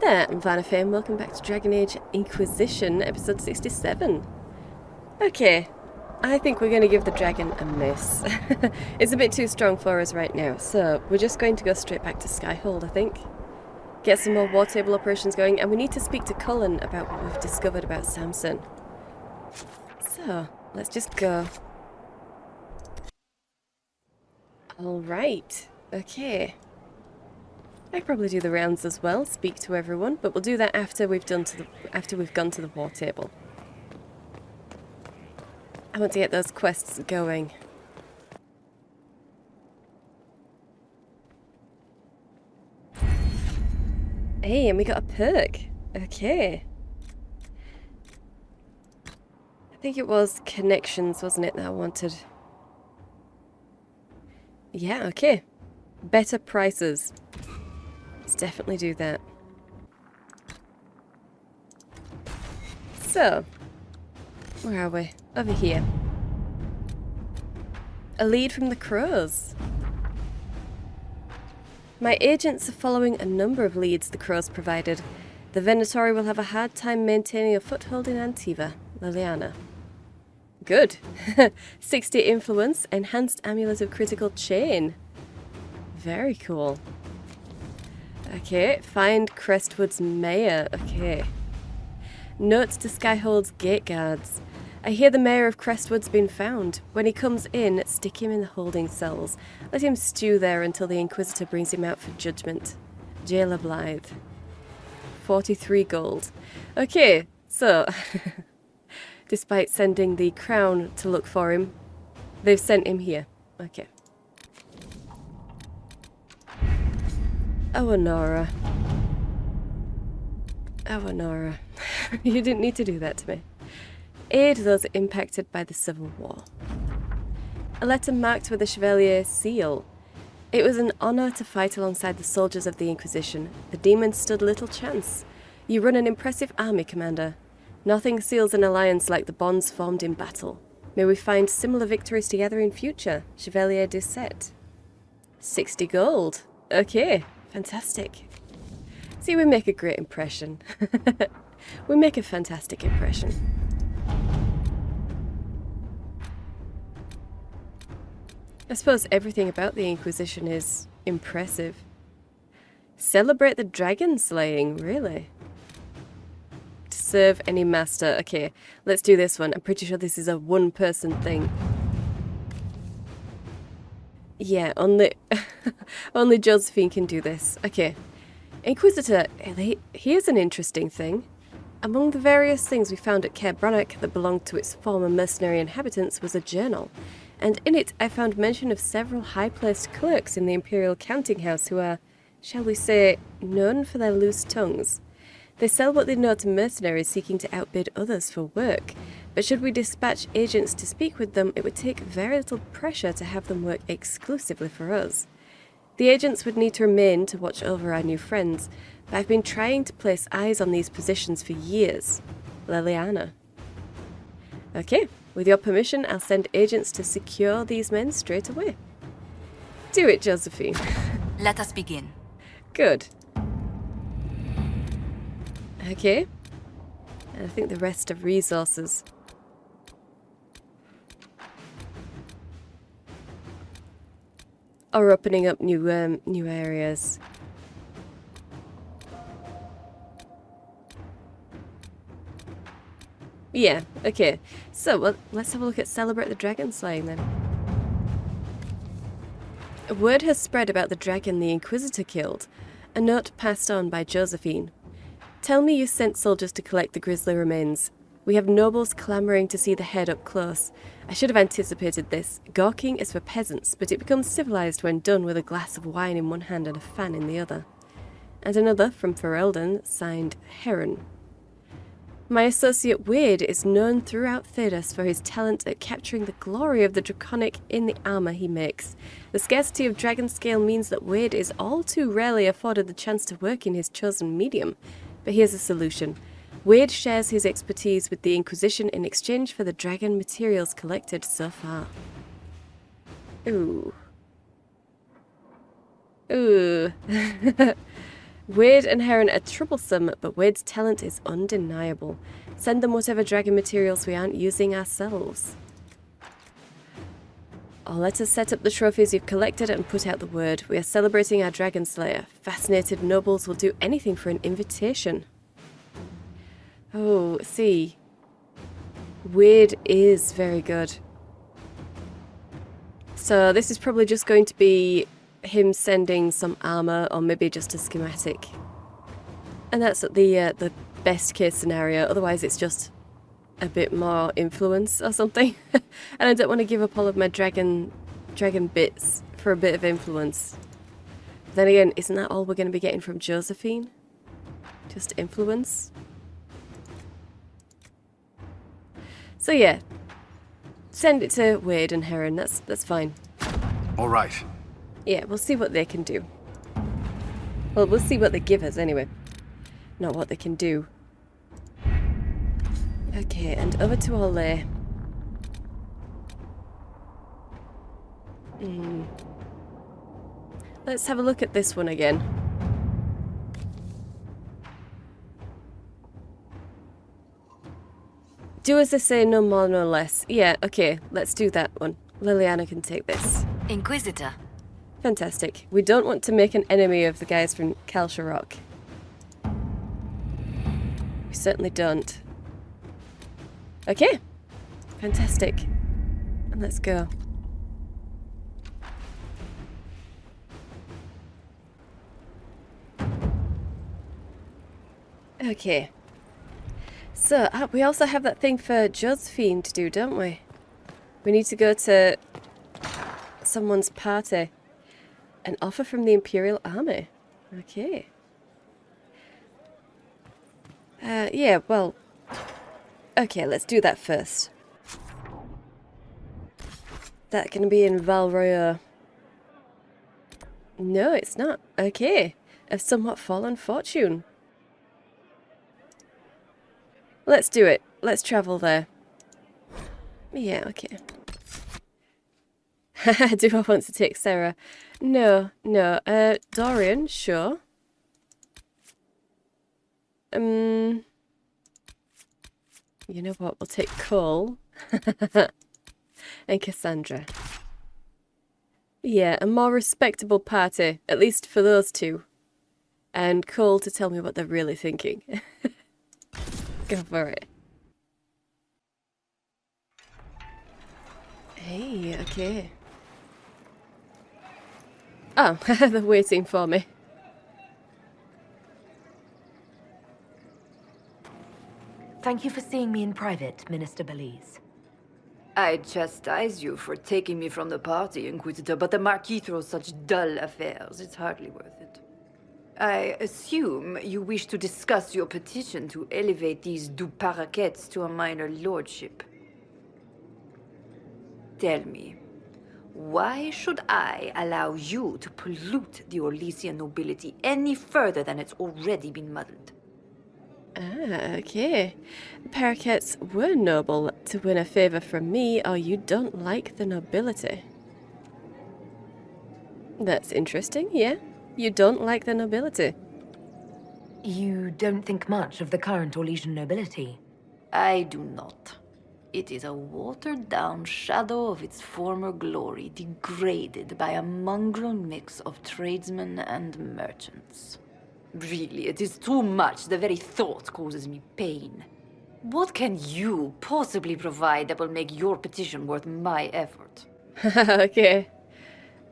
there, I'm Vanafame. Welcome back to Dragon Age Inquisition, episode 67. Okay, I think we're going to give the dragon a miss. It's a bit too strong for us right now, so we're just going to go straight back to Skyhold, I think. Get some more war table operations going, and we need to speak to Cullen about what we've discovered about Samson. So, let's just go. Alright, okay. I could probably do the rounds as well, speak to everyone, but we'll do that after we've gone to the war table. I want to get those quests going. Hey, and we got a perk. Okay. I think it was connections, wasn't it, that I wanted? Yeah, okay. Better prices. Let's definitely do that. So, where are we? Over here. A lead from the crows. My agents are following a number of leads the crows provided. The Venatori will have a hard time maintaining a foothold in Antiva, Liliana. Good. 60 influence, enhanced amulet of critical chain. Very cool. Okay, find Crestwood's mayor. Okay. Notes to Skyhold's gate guards. I hear the mayor of Crestwood's been found. When he comes in, stick him in the holding cells. Let him stew there until the Inquisitor brings him out for judgment. Jailer Blythe. 43 gold. Okay, so despite sending the crown to look for him, they've sent him here. Okay. Oh, Honora. Oh, Honora. You didn't need to do that to me. Aid those impacted by the Civil War. A letter marked with a Chevalier seal. It was an honor to fight alongside the soldiers of the Inquisition. The demons stood little chance. You run an impressive army, Commander. Nothing seals an alliance like the bonds formed in battle. May we find similar victories together in future. Chevalier de Set. 60 gold. Okay. Fantastic. See, we make a great impression. We make a fantastic impression. I suppose everything about the Inquisition is impressive. Celebrate the dragon slaying, really? To serve any master. Okay, let's do this one. I'm pretty sure this is a one-person thing. Yeah, only Josephine can do this. Okay. Inquisitor, here's an interesting thing. Among the various things we found at Caer Bronach that belonged to its former mercenary inhabitants was a journal, and in it I found mention of several high-placed clerks in the Imperial Counting House who are, shall we say, known for their loose tongues. They sell what they know to mercenaries seeking to outbid others for work, but should we dispatch agents to speak with them, it would take very little pressure to have them work exclusively for us. The agents would need to remain to watch over our new friends, but I've been trying to place eyes on these positions for years. Liliana. Okay, with your permission, I'll send agents to secure these men straight away. Do it, Josephine. Let us begin. Good. Okay. And I think the rest of resources. Or opening up new areas. Yeah, okay. So, well, let's have a look at Celebrate the Dragon Slaying then. A word has spread about the dragon the Inquisitor killed. A note passed on by Josephine. Tell me you sent soldiers to collect the grisly remains. We have nobles clamouring to see the head up close. I should have anticipated this. Gawking is for peasants, but it becomes civilised when done with a glass of wine in one hand and a fan in the other. And another from Ferelden, signed Heron. My associate Wade is known throughout Thedas for his talent at capturing the glory of the draconic in the armour he makes. The scarcity of dragon scale means that Wade is all too rarely afforded the chance to work in his chosen medium. But here's a solution. Wade shares his expertise with the Inquisition in exchange for the dragon materials collected so far. Ooh. Ooh. Wade and Heron are troublesome, but Wade's talent is undeniable. Send them whatever dragon materials we aren't using ourselves. Or let us set up the trophies you've collected and put out the word. We are celebrating our dragon slayer. Fascinated nobles will do anything for an invitation. Oh, see. Wade is very good. So this is probably just going to be him sending some armor or maybe just a schematic. And that's the best case scenario. Otherwise it's just a bit more influence or something. And I don't want to give up all of my dragon bits for a bit of influence. Then again, isn't that all we're going to be getting from Josephine? Just influence? So yeah, send it to Wade and Heron. That's fine. All right. Yeah, we'll see what they can do. Well, we'll see what they give us anyway. Not what they can do. Okay, and over to Ole. Let's have a look at this one again. Do as they say, no more, no less. Yeah, okay, let's do that one. Liliana can take this. Inquisitor. Fantastic. We don't want to make an enemy of the guys from Kalsharok. We certainly don't. Okay. Fantastic. And let's go. Okay. So, we also have that thing for Josephine to do, don't we? We need to go to someone's party. An offer from the Imperial Army. Okay. Yeah, well... Okay, let's do that first. That gonna be in Valroya? No, it's not. Okay. A somewhat fallen fortune. Let's do it. Let's travel there. Yeah, okay. Do I want to take Sarah? No. Dorian, sure. You know what? We'll take Cole. And Cassandra. Yeah, a more respectable party. At least for those two. And Cole to tell me what they're really thinking. Go for it. Hey, okay. Oh, they're waiting for me. Thank you for seeing me in private, Minister Belize. I chastise you for taking me from the party, Inquisitor, but the Marquis throws such dull affairs. It's hardly worth it. I assume you wish to discuss your petition to elevate these du Paraquets to a minor lordship. Tell me, why should I allow you to pollute the Orlesian nobility any further than it's already been muddled? Ah, okay. Paraquets were noble to win a favour from me, or you don't like the nobility. That's interesting, yeah. You don't like the nobility. You don't think much of the current Orlesian nobility? I do not. It is a watered-down shadow of its former glory, degraded by a mongrel mix of tradesmen and merchants. Really, it is too much. The very thought causes me pain. What can you possibly provide that will make your petition worth my effort? Okay.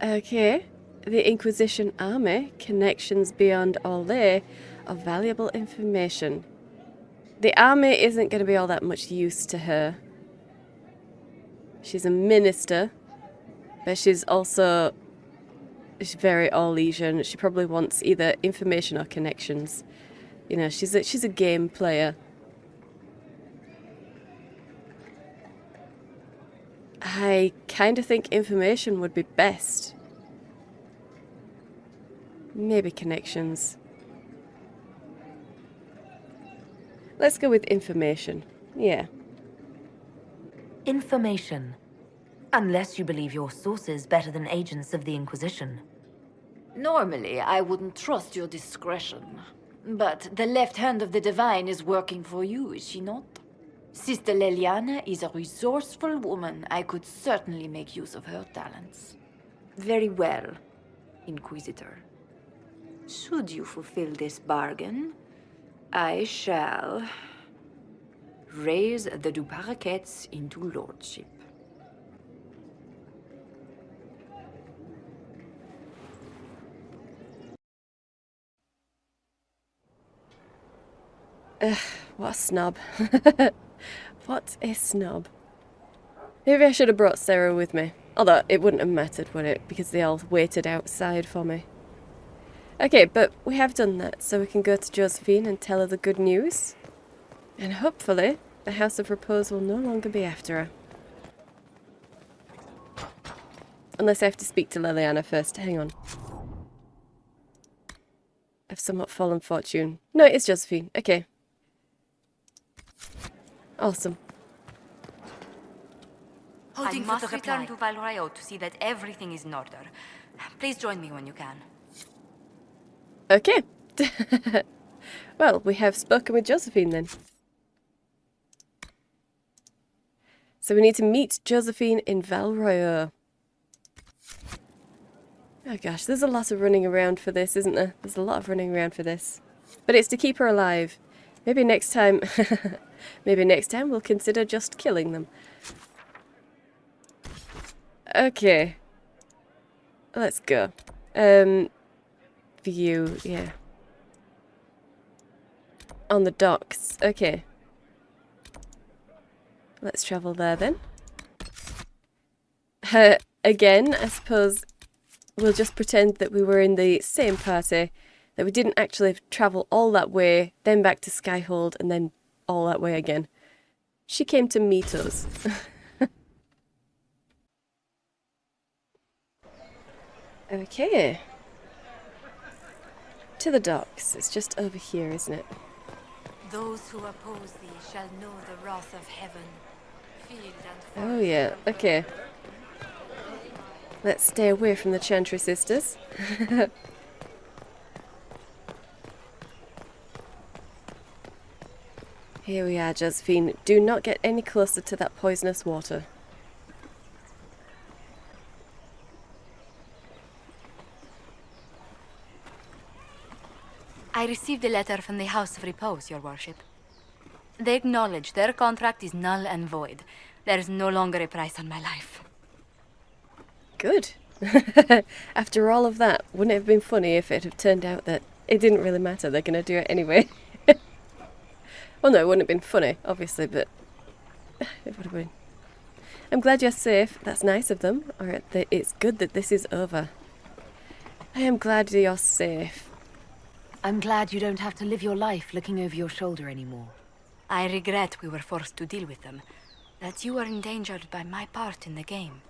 Okay. The Inquisition army, connections beyond Orlais, of valuable information. The army isn't going to be all that much use to her. She's a minister, but she's very Orlesian. She probably wants either information or connections. You know, she's a game player. I kind of think information would be best. Maybe connections. Let's go with information. Yeah. Information. Unless you believe your sources better than agents of the Inquisition. Normally, I wouldn't trust your discretion. But the left hand of the Divine is working for you, is she not? Sister Leliana is a resourceful woman. I could certainly make use of her talents. Very well, Inquisitor. Should you fulfill this bargain, I shall raise the Duparakets into lordship. What a snob. What a snob. Maybe I should have brought Sarah with me. Although, it wouldn't have mattered, would it? Because they all waited outside for me. Okay, but we have done that, so we can go to Josephine and tell her the good news. And hopefully, the House of Repose will no longer be after her. Unless I have to speak to Liliana first. Hang on. I've somewhat fallen fortune. No, it's Josephine. Okay. Awesome. I must return to Valrayo to see that everything is in order. Please join me when you can. Okay. Well, we have spoken with Josephine then. So we need to meet Josephine in Valrayo. Oh gosh, there's a lot of running around for this, isn't there? There's a lot of running around for this. But it's to keep her alive. Maybe next time... Maybe next time we'll consider just killing them. Okay. Let's go. View, yeah. On the docks. Okay. Let's travel there then. Again, I suppose we'll just pretend that we were in the same party, that we didn't actually travel all that way, then back to Skyhold, and then all that way again. She came to meet us. Okay. To the docks. It's just over here, isn't it? Those who oppose thee shall know the wrath of heaven. Field and Oh yeah, okay. Let's stay away from the Chantry sisters. Here we are, Josephine. Do not get any closer to that poisonous water. I received a letter from the House of Repose, Your Worship. They acknowledge their contract is null and void. There is no longer a price on my life. Good. After all of that, wouldn't it have been funny if it had turned out that it didn't really matter, they're going to do it anyway? Well, no, it wouldn't have been funny, obviously, but it would have been. I'm glad you're safe. That's nice of them. Or it's good that this is over. I am glad you're safe. I'm glad you don't have to live your life looking over your shoulder anymore. I regret we were forced to deal with them, that you were endangered by my part in the game.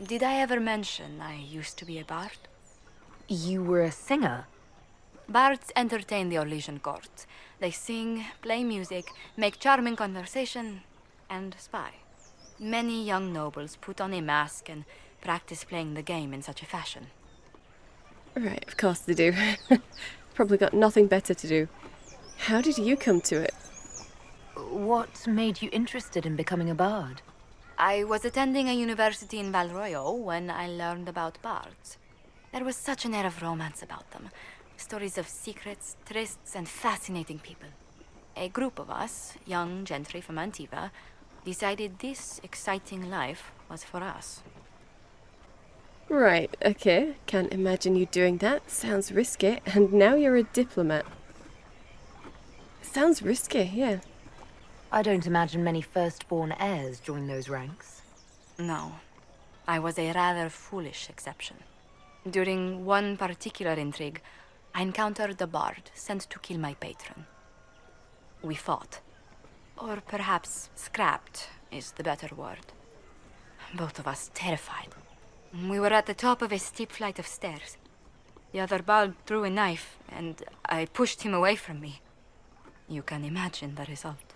Did I ever mention I used to be a bard? You were a singer? Bards entertain the Orlesian court. They sing, play music, make charming conversation, and spy. Many young nobles put on a mask and practice playing the game in such a fashion. Right, of course they do. Probably got nothing better to do. How did you come to it? What made you interested in becoming a bard? I was attending a university in Valroyo when I learned about bards. There was such an air of romance about them. Stories of secrets, trysts, and fascinating people. A group of us, young gentry from Antiva, decided this exciting life was for us. Right, okay. Can't imagine you doing that. Sounds risky. And now you're a diplomat. Sounds risky, yeah. I don't imagine many firstborn heirs join those ranks. No, I was a rather foolish exception. During one particular intrigue, I encountered a bard sent to kill my patron. We fought. Or perhaps scrapped is the better word. Both of us terrified. We were at the top of a steep flight of stairs. The other bard drew a knife, and I pushed him away from me. You can imagine the result.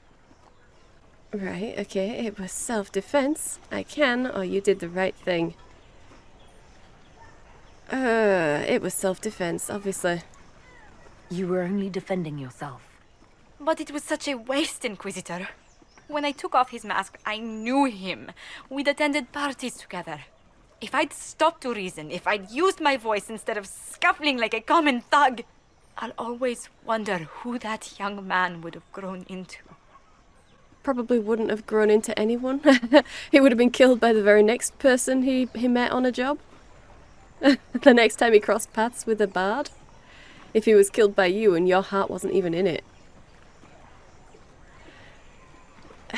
Right, okay. It was self-defense. I can, or you did the right thing. It was self-defense, obviously. You were only defending yourself. But it was such a waste, Inquisitor. When I took off his mask, I knew him. We'd attended parties together. If I'd stopped to reason, if I'd used my voice instead of scuffling like a common thug, I'll always wonder who that young man would have grown into. Probably wouldn't have grown into anyone. He would have been killed by the very next person he met on a job. The next time he crossed paths with a bard. If he was killed by you and your heart wasn't even in it.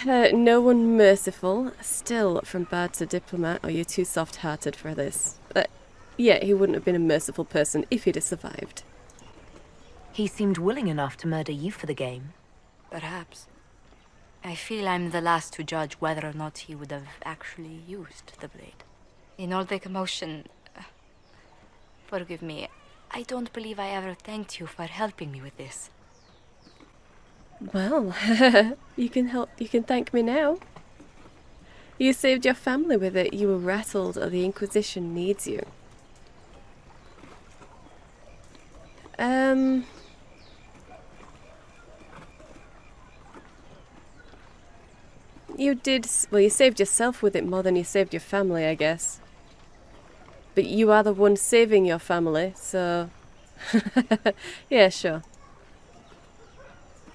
No one merciful. Still, from bard to diplomat, or you're too soft-hearted for this. Yeah, he wouldn't have been a merciful person if he'd have survived. He seemed willing enough to murder you for the game. Perhaps. I feel I'm the last to judge whether or not he would have actually used the blade. In all the commotion... forgive me, I don't believe I ever thanked you for helping me with this. Well, you can thank me now. You saved your family with it. You were rattled, or the Inquisition needs you. You did... Well, you saved yourself with it more than you saved your family, I guess. But you are the one saving your family, so... Yeah, sure.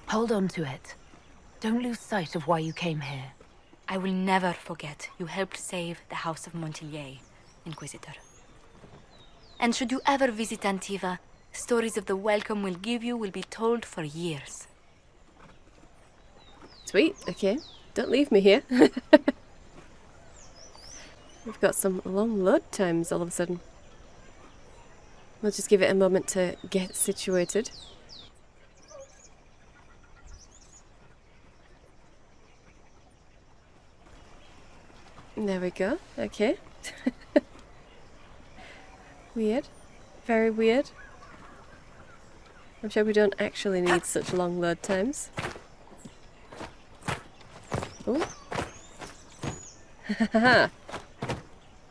Hold on to it. Don't lose sight of why you came here. I will never forget you helped save the House of Montilyet, Inquisitor. And should you ever visit Antiva, stories of the welcome we'll give you will be told for years. Sweet, okay. Don't leave me here. We've got some long load times all of a sudden. We'll just give it a moment to get situated. There we go. Okay. Weird. Very weird. I'm sure we don't actually need such long load times. Oh.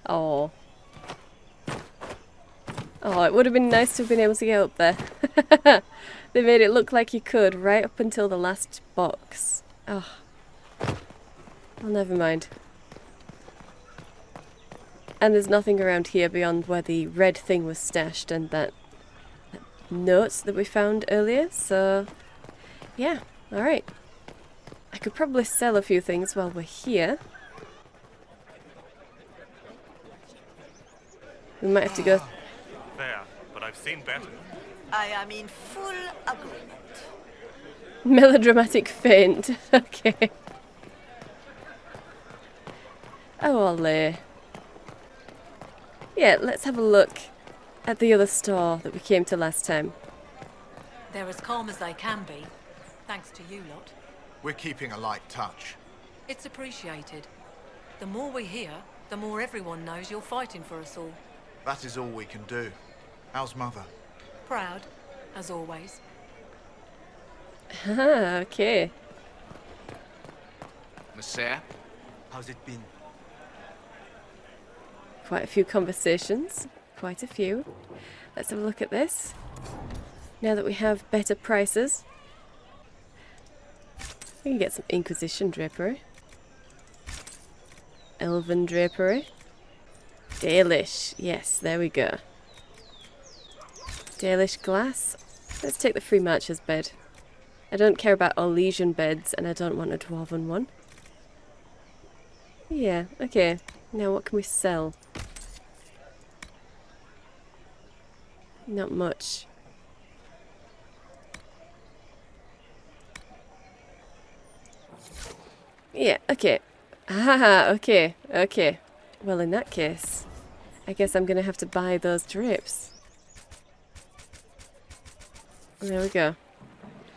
Oh. Oh, it would have been nice to have been able to get up there. They made it look like you could right up until the last box. Oh. Well, never mind. And there's nothing around here beyond where the red thing was stashed and that note that we found earlier, so yeah, alright. I could probably sell a few things while we're here. We might have to go... There, but I've seen better. I am in full agreement. Melodramatic faint. Okay. Oh, Ollie. Yeah, let's have a look at the other store that we came to last time. They're as calm as they can be, thanks to you lot. We're keeping a light touch. It's appreciated. The more we hear, the more everyone knows you're fighting for us all. That is all we can do. How's Mother? Proud, as always. Ah, okay. Messiah? How's it been? Quite a few conversations. Quite a few. Let's have a look at this. Now that we have better prices. We can get some Inquisition drapery. Elvhen drapery. Dalish. Yes, there we go. Dalish glass. Let's take the free Marcher's bed. I don't care about Orlesian beds, and I don't want a Dwarven one. Yeah, okay. Now what can we sell? Not much. Yeah, okay. Ah, okay, okay. Well, in that case, I guess I'm gonna have to buy those drapes. There we go.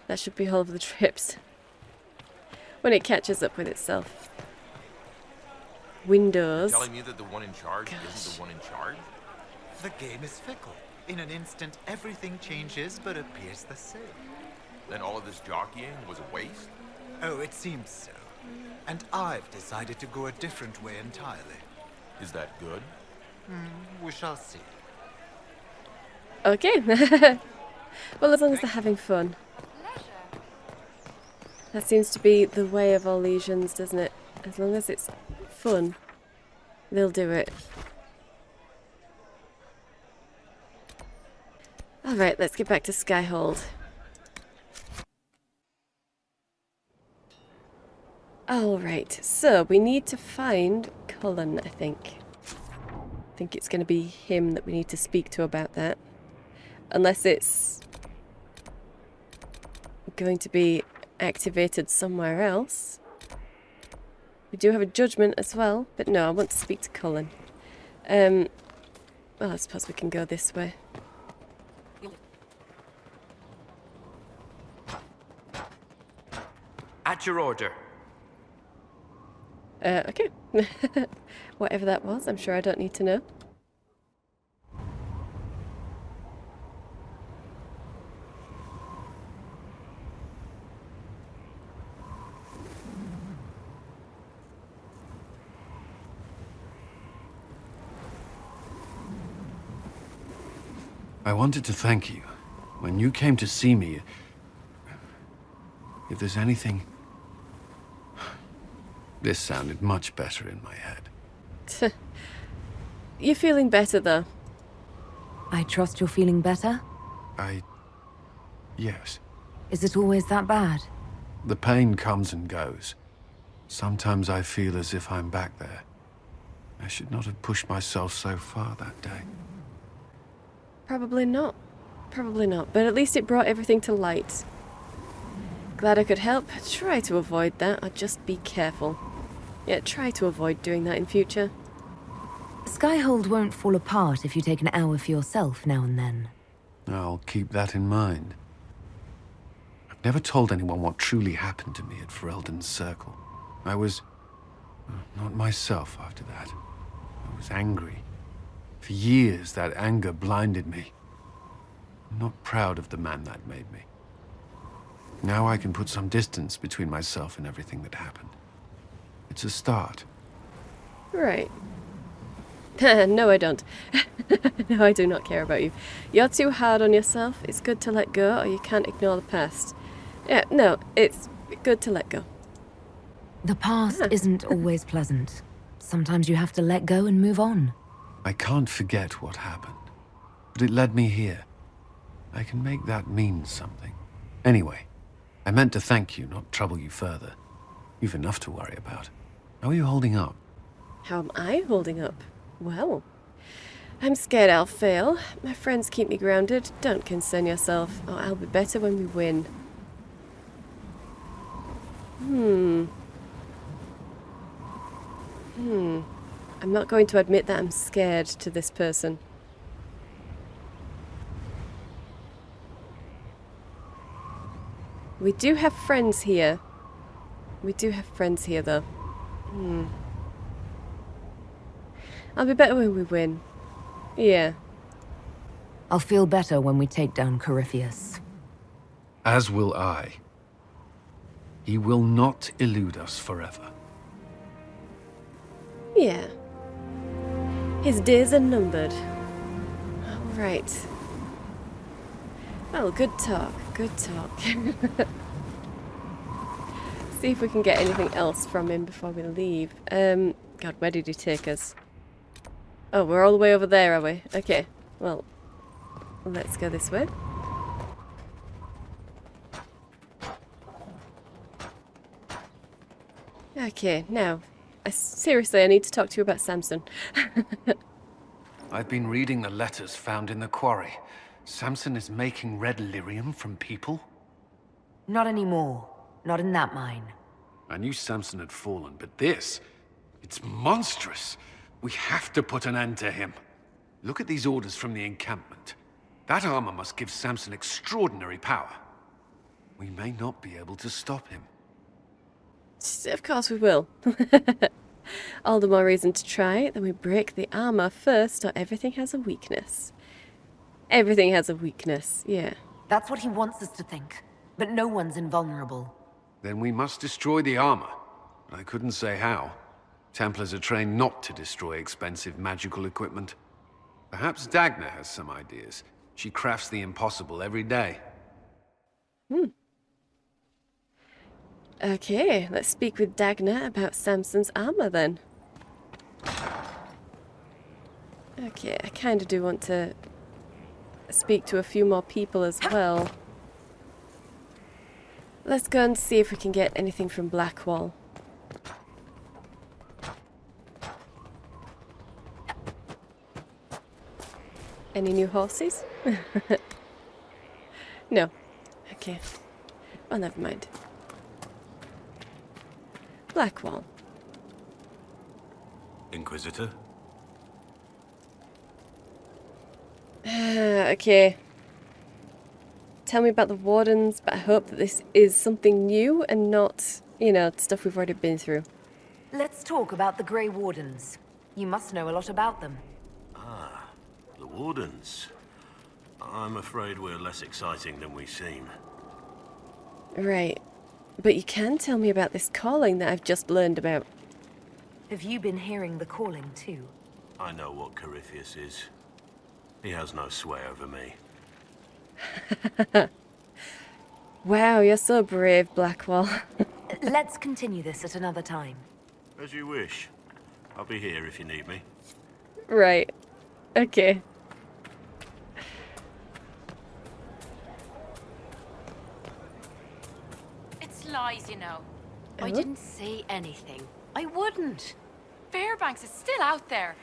That should be all of the drapes. When it catches up with itself. Windows. Telling me that the one in charge isn't the one in charge? The game is fickle. In an instant, everything changes but appears the same. Then all of this jockeying was a waste? Oh, it seems so. And I've decided to go a different way entirely. Is that good? We shall see. Okay. Well, as long as they're having fun. That seems to be the way of all legions, doesn't it? As long as it's fun, they'll do it. Alright, let's get back to Skyhold. Alright, so we need to find Cullen, I think. I think it's going to be him that we need to speak to about that. Unless it's going to be activated somewhere else. We do have a judgment as well, but no, I want to speak to Cullen. Well, I suppose we can go this way. At your order. Okay. Whatever that was, I'm sure I don't need to know. I wanted to thank you. When you came to see me, if there's anything... This sounded much better in my head. You're feeling better, though. I trust you're feeling better? Yes. Is it always that bad? The pain comes and goes. Sometimes I feel as if I'm back there. I should not have pushed myself so far that day. Probably not. Probably not. But at least it brought everything to light. Glad I could help. Try to avoid that, or just be careful. Yeah, try to avoid doing that in future. Skyhold won't fall apart if you take an hour for yourself now and then. I'll keep that in mind. I've never told anyone what truly happened to me at Ferelden's Circle. I was... not myself after that. I was angry. For years, that anger blinded me. I'm not proud of the man that made me. Now I can put some distance between myself and everything that happened. It's a start. Right. No, I don't. No, I do not care about you. You're too hard on yourself. It's good to let go, or you can't ignore the past. Yeah, no, it's good to let go. The past isn't always pleasant. Sometimes you have to let go and move on. I can't forget what happened, but it led me here. I can make that mean something. Anyway, I meant to thank you, not trouble you further. You've enough to worry about. How are you holding up? How am I holding up? Well, I'm scared I'll fail. My friends keep me grounded. Don't concern yourself, or I'll be better when we win. I'm not going to admit that I'm scared to this person. We do have friends here. We do have friends here, though. I'll be better when we win. Yeah. I'll feel better when we take down Corypheus. As will I. He will not elude us forever. Yeah. His days are numbered. All right. Well, good talk. Good talk. See if we can get anything else from him before we leave. God, where did he take us? Oh, we're all the way over there, are we? Okay. Well, let's go this way. Okay, now, seriously, I need to talk to you about Samson. I've been reading the letters found in the quarry. Samson is making red lyrium from people? Not anymore. Not in that mine. I knew Samson had fallen, but this... it's monstrous. We have to put an end to him. Look at these orders from the encampment. That armor must give Samson extraordinary power. We may not be able to stop him. Of course we will. All the more reason to try. Then we break the armor first, or everything has a weakness. Everything has a weakness, yeah. That's what he wants us to think. But no one's invulnerable. Then we must destroy the armor. But I couldn't say how. Templars are trained not to destroy expensive magical equipment. Perhaps Dagna has some ideas. She crafts the impossible every day. Okay, let's speak with Dagna about Samson's armor then. Okay, I kind of do want to speak to a few more people as well. Let's go and see if we can get anything from Blackwall. Any new horses? No. Okay. Oh, never mind. Blackwall. Inquisitor? Okay. Tell me about the Wardens, but I hope that this is something new and not, you know, stuff we've already been through. Let's talk about the Grey Wardens. You must know a lot about them. Ah, the Wardens. I'm afraid we're less exciting than we seem. Right. But you can tell me about this calling that I've just learned about. Have you been hearing the calling too? I know what Corypheus is. He has no sway over me. Wow, you're so brave, Blackwall. Let's continue this at another time. As you wish. I'll be here if you need me. Right. Okay. It's lies, you know. I Oh? didn't say anything. I wouldn't. Fairbanks is still out there.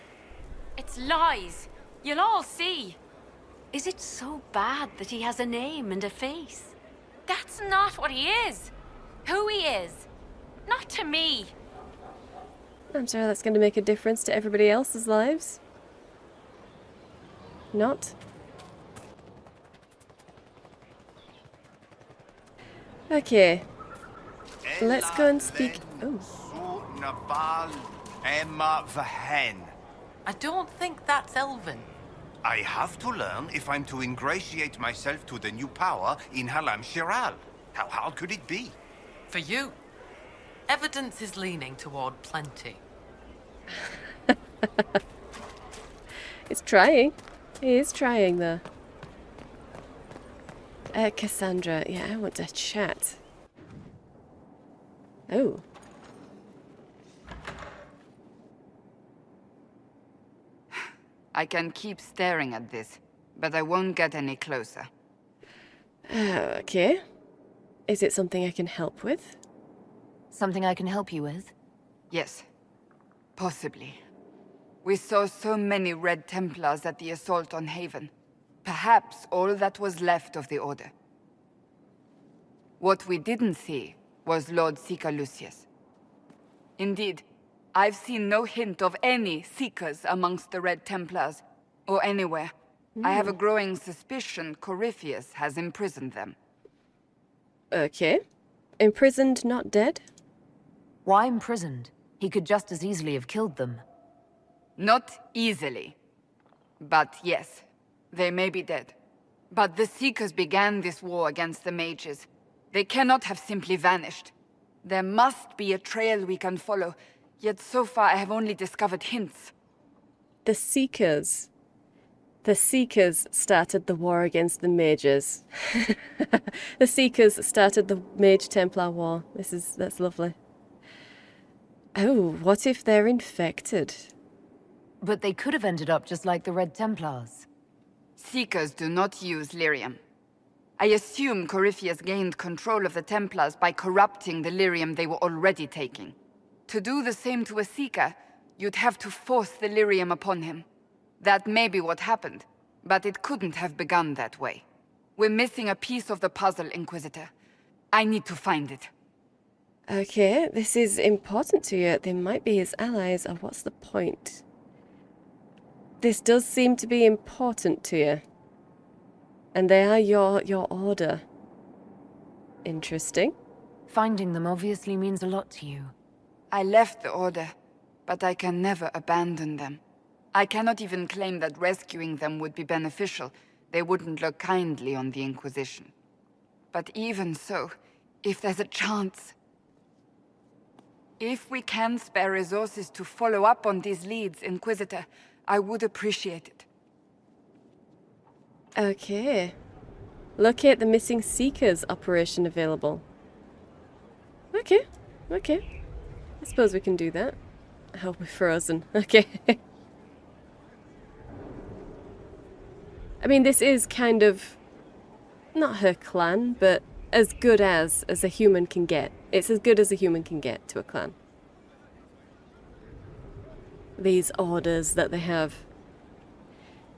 It's lies. You'll all see. Is it so bad that he has a name and a face? That's not what he is. Who he is. Not to me. I'm sure that's going to make a difference to everybody else's lives. Not? Okay. Let's go and speak. Oh. I don't think that's Elvhen. I have to learn if I'm to ingratiate myself to the new power in Halam Shiral. How hard could it be? For you, evidence is leaning toward plenty. It's trying. He is trying, though. Cassandra. Yeah, I want to chat. Oh. I can keep staring at this, but I won't get any closer. Okay. Is it something I can help with? Something I can help you with? Yes. Possibly. We saw so many Red Templars at the assault on Haven. Perhaps all that was left of the Order. What we didn't see was Lord Seeker Lucius. Indeed, I've seen no hint of any Seekers amongst the Red Templars, or anywhere. I have a growing suspicion Corypheus has imprisoned them. Okay. Imprisoned, not dead? Why imprisoned? He could just as easily have killed them. Not easily. But yes, they may be dead. But the Seekers began this war against the Mages. They cannot have simply vanished. There must be a trail we can follow, yet so far I have only discovered hints. The Seekers. The Seekers started the war against the Mages. The Seekers started the Mage Templar War. That's lovely. Oh, what if they're infected? But they could have ended up just like the Red Templars. Seekers do not use lyrium. I assume Corypheus gained control of the Templars by corrupting the lyrium they were already taking. To do the same to a Seeker, you'd have to force the lyrium upon him. That may be what happened, but it couldn't have begun that way. We're missing a piece of the puzzle, Inquisitor. I need to find it. Okay, this is important to you. They might be his allies, or what's the point? This does seem to be important to you. And they are your order. Interesting. Finding them obviously means a lot to you. I left the Order, but I can never abandon them. I cannot even claim that rescuing them would be beneficial. They wouldn't look kindly on the Inquisition. But even so, if there's a chance... If we can spare resources to follow up on these leads, Inquisitor, I would appreciate it. Okay. Locate the missing seekers operation available. Okay. Okay. I suppose we can do that. Oh, we're frozen. Okay. I mean, this is kind of not her clan, but as good as a human can get. It's as good as a human can get to a clan. These orders that they have.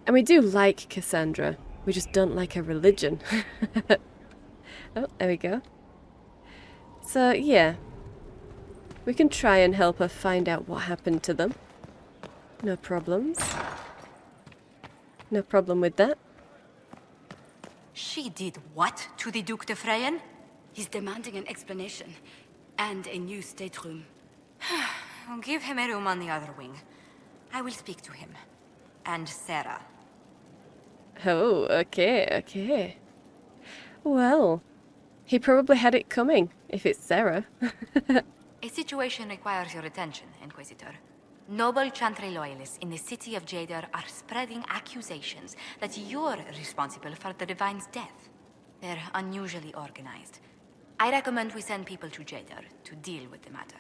And we do like Cassandra. We just don't like her religion. Oh, there we go. So, yeah. We can try and help her find out what happened to them. No problems. No problem with that. She did what to the Duc de Freyen? He's demanding an explanation. And a new stateroom. Give him a room on the other wing. I will speak to him. And Sarah. Oh, okay, okay. Well, he probably had it coming, if it's Sarah. A situation requires your attention, Inquisitor. Noble Chantry loyalists in the city of Jadar are spreading accusations that you're responsible for the Divine's death. They're unusually organized. I recommend we send people to Jadar to deal with the matter.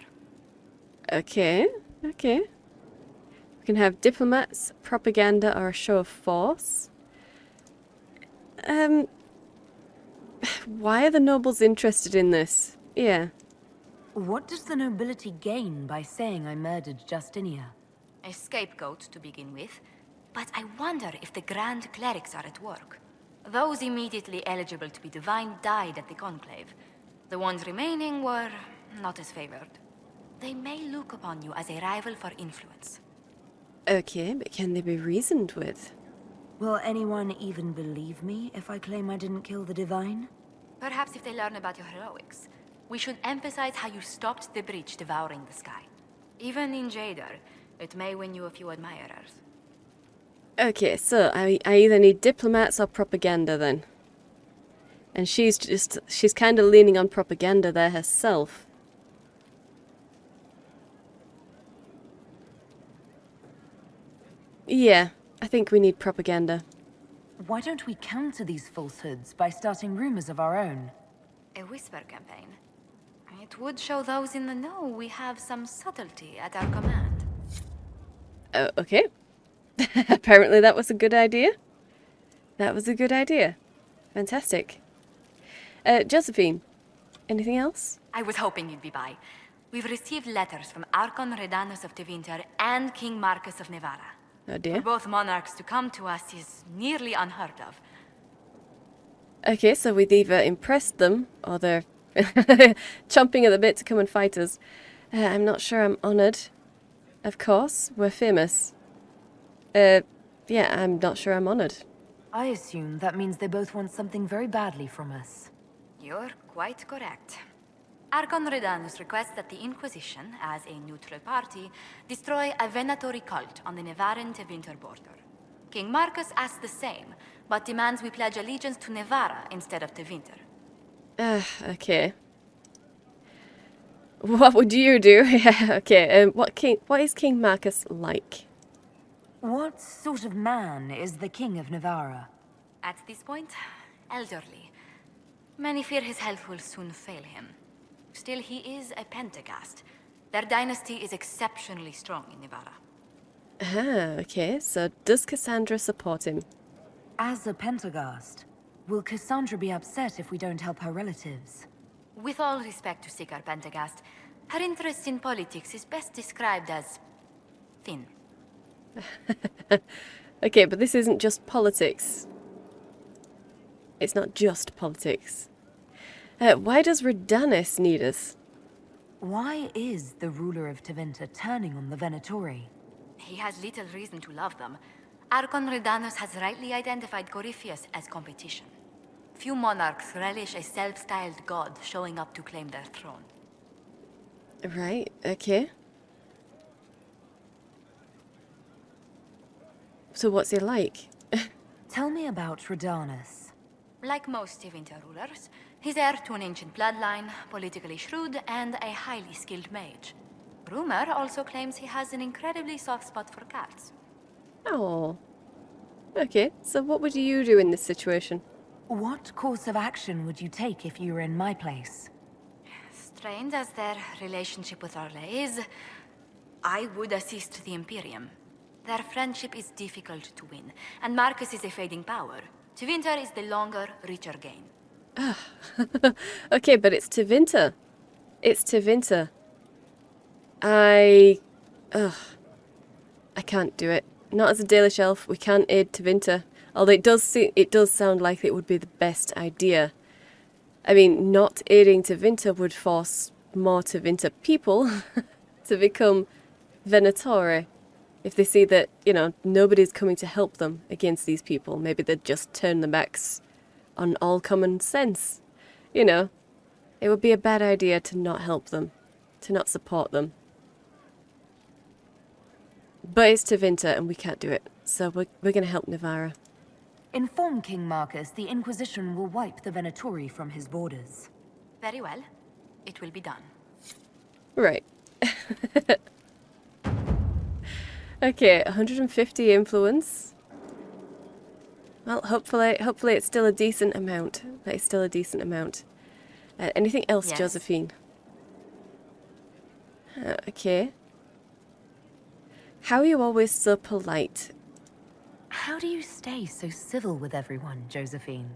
Okay, okay. We can have diplomats, propaganda, or a show of force. Why are the nobles interested in this? Yeah. What does the nobility gain by saying I murdered Justinia? A scapegoat to begin with, but I wonder if the Grand Clerics are at work. Those immediately eligible to be divine died at the Conclave. The ones remaining were not as favored. They may look upon you as a rival for influence. Okay, but can they be reasoned with? Will anyone even believe me if I claim I didn't kill the Divine? Perhaps if they learn about your heroics. We should emphasize how you stopped the breach devouring the sky. Even in Jadar, it may win you a few admirers. Okay, so I either need diplomats or propaganda then. And she's kind of leaning on propaganda there herself. Yeah, I think we need propaganda. Why don't we counter these falsehoods by starting rumors of our own? A whisper campaign. It would show those in the know we have some subtlety at our command. Okay. Apparently that was a good idea. That was a good idea. Fantastic. Josephine, anything else? I was hoping you'd be by. We've received letters from Archon Redanus of Tevinter and King Marcus of Nevada. Oh dear. For both monarchs to come to us is nearly unheard of. Okay, so we've either impressed them or they're chomping at the bit to come and fight us. I'm not sure I'm honoured. Of course, we're famous. Yeah, I'm not sure I'm honoured. I assume that means they both want something very badly from us. You're quite correct. Archon Redanus requests that the Inquisition, as a neutral party, destroy a venatory cult on the Nevaran-Tevinter border. King Marcus asks the same, but demands we pledge allegiance to Nevara instead of Tevinter. Okay. What would you do? Okay, what is King Marcus like? What sort of man is the King of Nevara? At this point, elderly. Many fear his health will soon fail him. Still, he is a Pentagast. Their dynasty is exceptionally strong in Nevada. Ah, okay. So does Cassandra support him? As a Pentagast, will Cassandra be upset if we don't help her relatives? With all respect to Sikar Pentagast, her interest in politics is best described as thin. Okay, but this isn't just politics. It's not just politics. Why does Redanus need us? Why is the ruler of Tevinter turning on the Venatori? He has little reason to love them. Archon Redanus has rightly identified Corypheus as competition. Few monarchs relish a self-styled god showing up to claim their throne. Right, okay. So what's he like? Tell me about Redanus. Like most Tevinter rulers, he's heir to an ancient bloodline, politically shrewd, and a highly skilled mage. Rumor also claims he has an incredibly soft spot for cats. Oh. Okay, so what would you do in this situation? What course of action would you take if you were in my place? Strained as their relationship with Orle is, I would assist the Imperium. Their friendship is difficult to win, and Marcus is a fading power. Tevinter is the longer, richer gain. Okay, but it's Tevinter. It's Tevinter. I can't do it. Not as a Dalish elf, we can't aid Tevinter. Although it does sound like it would be the best idea. I mean, not aiding Tevinter would force more Tevinter people to become Venatori. If they see that, you know, nobody's coming to help them against these people, maybe they'd just turn their backs on all common sense. You know, it would be a bad idea to not help them, to not support them. But it's Tevinter and we can't do it, so we're going to help Navara. Inform King Marcus the Inquisition will wipe the Venatori from his borders. Very well. It will be done. Right. Okay, 150 influence. Well, hopefully it's still a decent amount. That is still a decent amount. Anything else, yes. Josephine? Okay. How are you always so polite? How do you stay so civil with everyone, Josephine?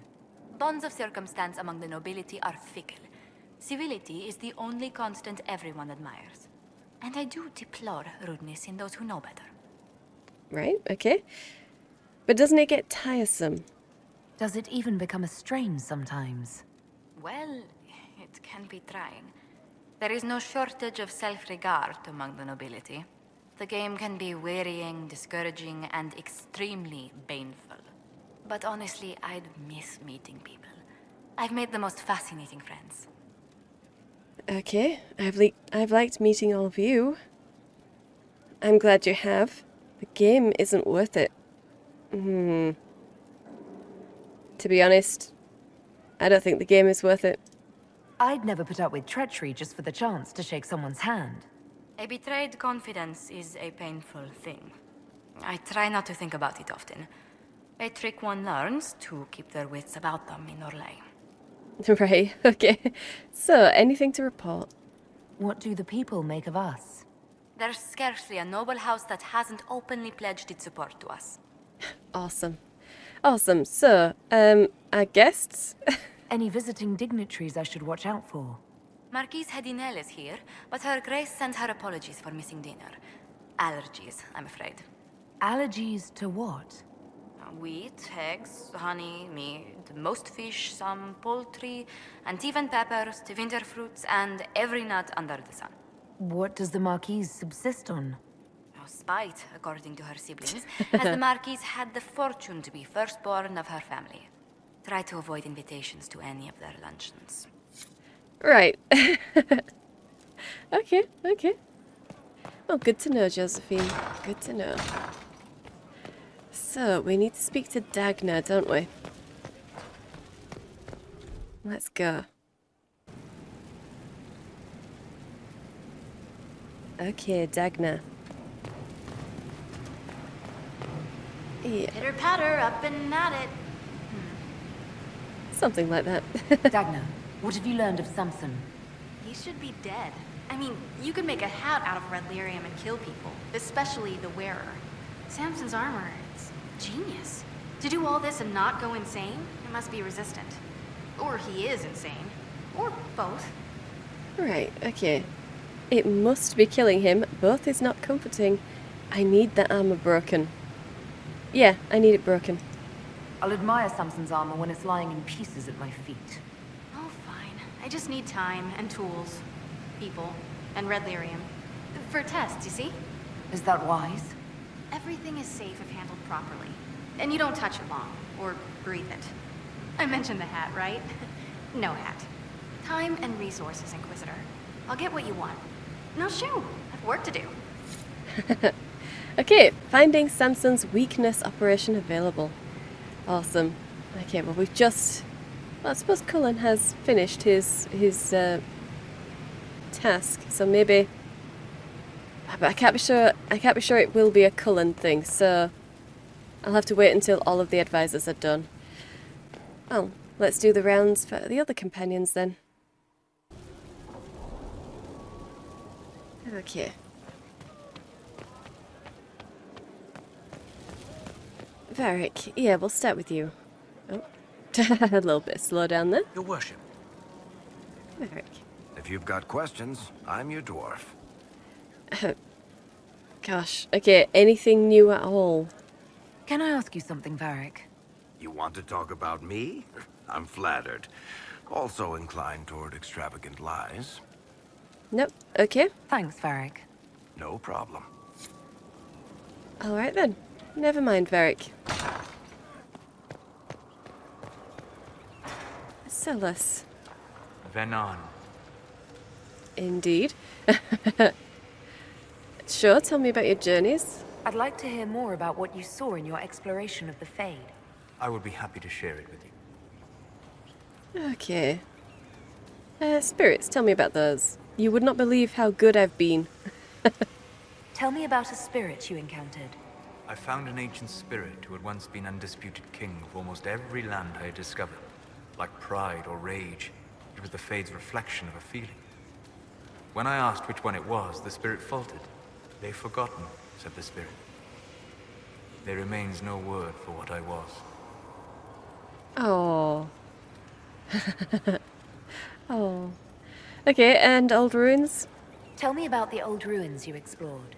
Bonds of circumstance among the nobility are fickle. Civility is the only constant everyone admires. And I do deplore rudeness in those who know better. Right, okay. But doesn't it get tiresome? Does it even become a strain sometimes? Well, it can be trying. There is no shortage of self-regard among the nobility. The game can be wearying, discouraging, and extremely baneful. But honestly, I'd miss meeting people. I've made the most fascinating friends. Okay, I've liked meeting all of you. I'm glad you have. The game isn't worth it. To be honest, I don't think the game is worth it. I'd never put up with treachery just for the chance to shake someone's hand. A betrayed confidence is a painful thing. I try not to think about it often. A trick one learns to keep their wits about them in Orle. Right, okay. So, anything to report? What do the people make of us? There's scarcely a noble house that hasn't openly pledged its support to us. Awesome. Awesome. So, our guests? Any visiting dignitaries I should watch out for? Marquise Hedinel is here, but Her Grace sent her apologies for missing dinner. Allergies, I'm afraid. Allergies to what? Wheat, eggs, honey, meat, most fish, some poultry, and even peppers, winter fruits, and every nut under the sun. What does the Marquise subsist on? Spite, according to her siblings, as the Marquise had the fortune to be firstborn of her family. Try to avoid invitations to any of their luncheons. Right. Okay. Well, good to know, Josephine. Good to know. So, we need to speak to Dagna, don't we? Let's go. Okay, Dagna. Yeah. Pitter-patter, up and at it. Something like that. Dagna, what have you learned of Samson? He should be dead. I mean, you could make a hat out of red lyrium and kill people, especially the wearer. Samson's armor, it's genius. To do all this and not go insane, it must be resistant. Or he is insane. Or both. Right, okay. It must be killing him. Both is not comforting. I need the armor broken. Yeah, I need it broken. I'll admire Samson's armor when it's lying in pieces at my feet. Oh, fine. I just need time and tools, people, and red lyrium. For tests, you see? Is that wise? Everything is safe if handled properly. And you don't touch it long, or breathe it. I mentioned the hat, right? No hat. Time and resources, Inquisitor. I'll get what you want. No, shoo. I've work to do. Okay, finding Samson's weakness operation available. Awesome. Okay, well we've just... Well, I suppose Cullen has finished his task, so maybe... But I can't be sure it will be a Cullen thing, so... I'll have to wait until all of the advisors are done. Oh, let's do the rounds for the other companions then. Okay. Varric, yeah, we'll start with you. Oh, a little bit slow down there. Your worship. Varric. If you've got questions, I'm your dwarf. Gosh, okay, anything new at all? Can I ask you something, Varric? You want to talk about me? I'm flattered. Also inclined toward extravagant lies. Nope, okay. Thanks, Varric. No problem. Alright then. Never mind, Varric. Seylis. Venon. Indeed. Sure, tell me about your journeys. I'd like to hear more about what you saw in your exploration of the Fade. I would be happy to share it with you. Okay. Spirits, tell me about those. You would not believe how good I've been. Tell me about a spirit you encountered. I found an ancient spirit who had once been undisputed king of almost every land I had discovered. Like pride or rage, it was the Fade's reflection of a feeling. When I asked which one it was, the spirit faltered. "They've forgotten," said the spirit. "There remains no word for what I was." Oh. Oh. Okay, and old ruins? Tell me about the old ruins you explored.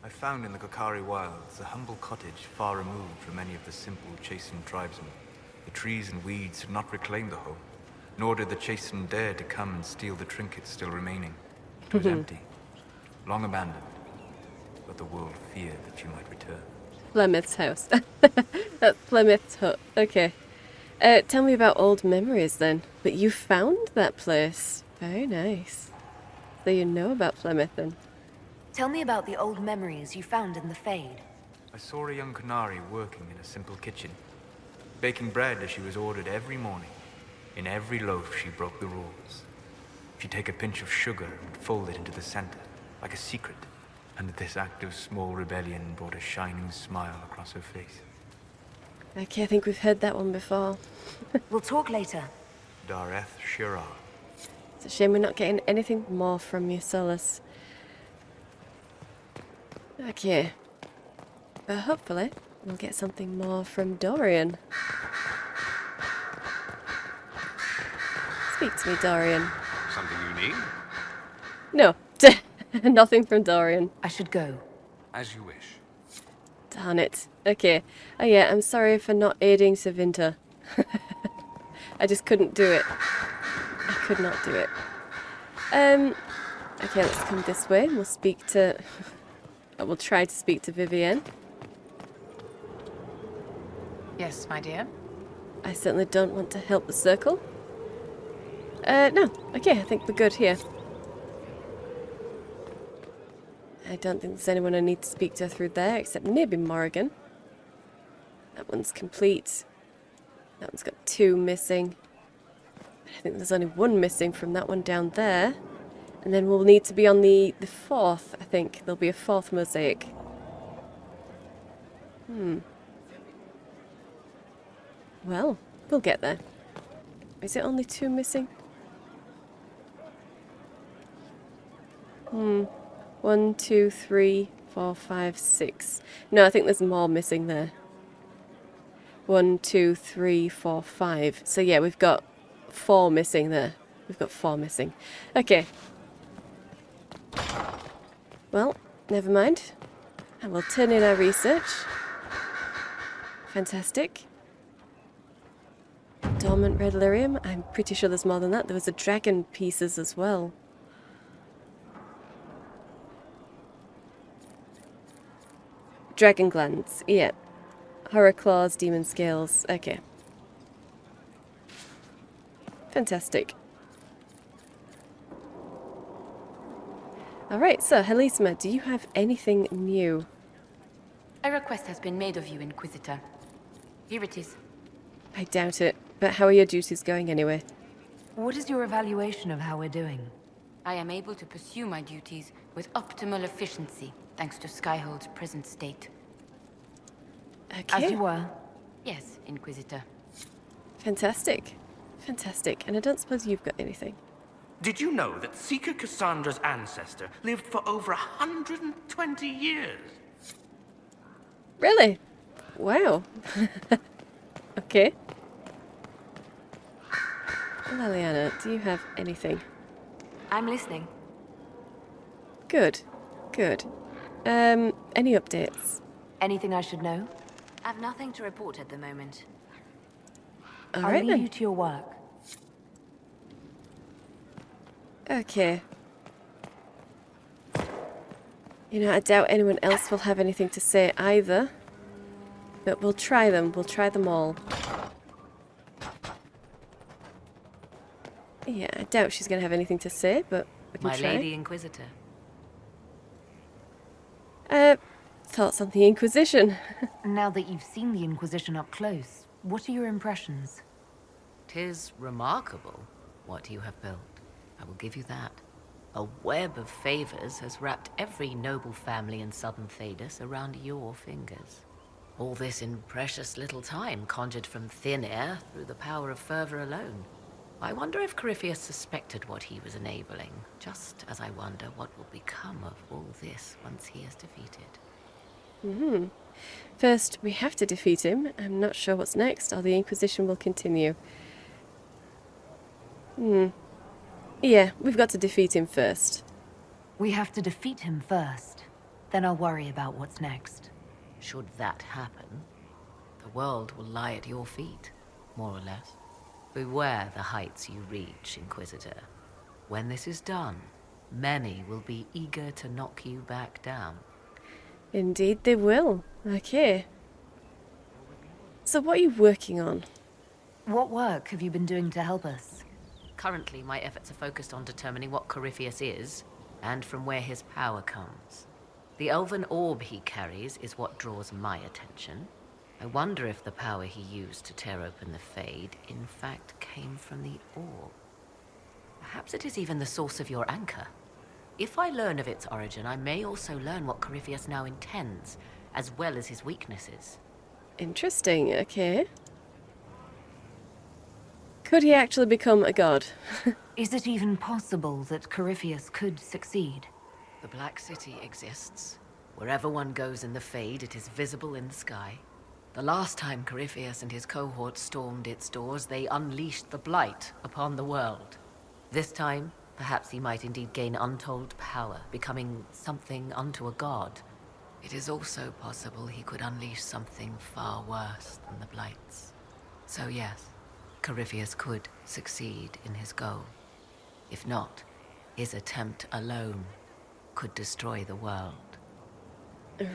I found in the Kokari wilds a humble cottage far removed from any of the simple, chastened tribesmen. The trees and weeds had not reclaimed the home, nor did the chastened dare to come and steal the trinkets still remaining. It was empty, long abandoned, but the world feared that you might return. Plymouth's house. That's Plymouth's hut. Okay. Tell me about old memories then. But you found that place. Very nice. So you know about Plymouth then. Tell me about the old memories you found in the Fade. I saw a young Canary working in a simple kitchen, baking bread as she was ordered every morning. In every loaf she broke the rules. She'd take a pinch of sugar and fold it into the center, like a secret. And this act of small rebellion brought a shining smile across her face. Okay, I think we've heard that one before. We'll talk later. Dareth Shirar. It's a shame we're not getting anything more from you, Seylis. Okay. But hopefully, we'll get something more from Dorian. Speak to me, Dorian. Something you need? No. Nothing from Dorian. I should go. As you wish. Darn it. Okay. Oh yeah, I'm sorry for not aiding Savinta. I just couldn't do it. I could not do it. Okay, let's come this way. We'll speak to... I will try to speak to Vivienne. Yes, my dear. I certainly don't want to help the circle. No. Okay, I think we're good here. I don't think there's anyone I need to speak to through there, except maybe Morrigan. That one's complete. That one's got 2 missing. I think there's only 1 missing from that one down there. And then we'll need to be on the 4th, I think. There'll be a 4th mosaic. Well, we'll get there. Is it only 2 missing? 1, 2, 3, 4, 5, 6. No, I think there's more missing there. 1, 2, 3, 4, 5. So yeah, we've got 4 missing there. We've got 4 missing. Okay. Well, never mind. And we'll turn in our research. Fantastic. Dormant red lyrium. I'm pretty sure there's more than that. There was a dragon pieces as well. Dragon glands, yeah. Horror claws, demon scales. Okay. Fantastic. Alright, so Helisma, do you have anything new? A request has been made of you, Inquisitor. Here it is. I doubt it, but how are your duties going anyway? What is your evaluation of how we're doing? I am able to pursue my duties with optimal efficiency, thanks to Skyhold's present state. Okay. As you were. Yes, Inquisitor. Fantastic. Fantastic. And I don't suppose you've got anything. Did you know that Seeker Cassandra's ancestor lived for over 120 years? Really? Wow. Okay. Liliana, do you have anything? I'm listening. Good. Good. Any updates? Anything I should know? I've nothing to report at the moment. All I'll right leave then. you to your work. Okay. You know, I doubt anyone else will have anything to say either. But we'll try them. We'll try them all. Yeah, I doubt she's going to have anything to say, but we can My try. Lady Inquisitor. Thoughts on the Inquisition? Now that you've seen the Inquisition up close, what are your impressions? 'Tis remarkable what you have built. I will give you that. A web of favors has wrapped every noble family in southern Thedas around your fingers. All this in precious little time, conjured from thin air through the power of fervor alone. I wonder if Corypheus suspected what he was enabling, just as I wonder what will become of all this once he is defeated. First, we have to defeat him. I'm not sure what's next, or the Inquisition will continue. Yeah, we've got to defeat him first. We have to defeat him first. Then I'll worry about what's next. Should that happen, the world will lie at your feet, more or less. Beware the heights you reach, Inquisitor. When this is done, many will be eager to knock you back down. Indeed they will. Okay. So what are you working on? What work have you been doing to help us? Currently, my efforts are focused on determining what Corypheus is, and from where his power comes. The elven orb he carries is what draws my attention. I wonder if the power he used to tear open the Fade, in fact, came from the orb. Perhaps it is even the source of your anchor. If I learn of its origin, I may also learn what Corypheus now intends, as well as his weaknesses. Interesting, okay. Could he actually become a god? Is it even possible that Corypheus could succeed? The Black City exists. Wherever one goes in the Fade, it is visible in the sky. The last time Corypheus and his cohort stormed its doors, they unleashed the Blight upon the world. This time, perhaps he might indeed gain untold power, becoming something unto a god. It is also possible he could unleash something far worse than the Blights. So yes, Corypheus could succeed in his goal. If not, his attempt alone could destroy the world.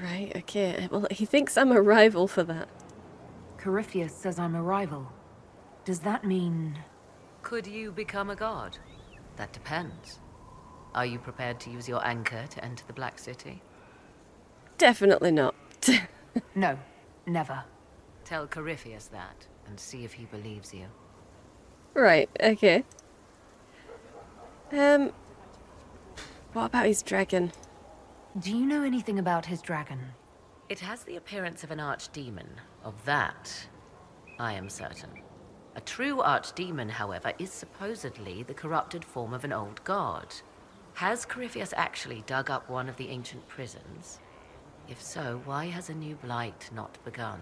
Right, okay. Well, he thinks I'm a rival for that. Corypheus says I'm a rival. Does that mean... Could you become a god? That depends. Are you prepared to use your anchor to enter the Black City? Definitely not. No, never. Tell Corypheus that, and see if he believes you. Right, okay. What about his dragon? Do you know anything about his dragon? It has the appearance of an archdemon. Of that, I am certain. A true archdemon, however, is supposedly the corrupted form of an old god. Has Corypheus actually dug up one of the ancient prisons? If so, why has a new blight not begun?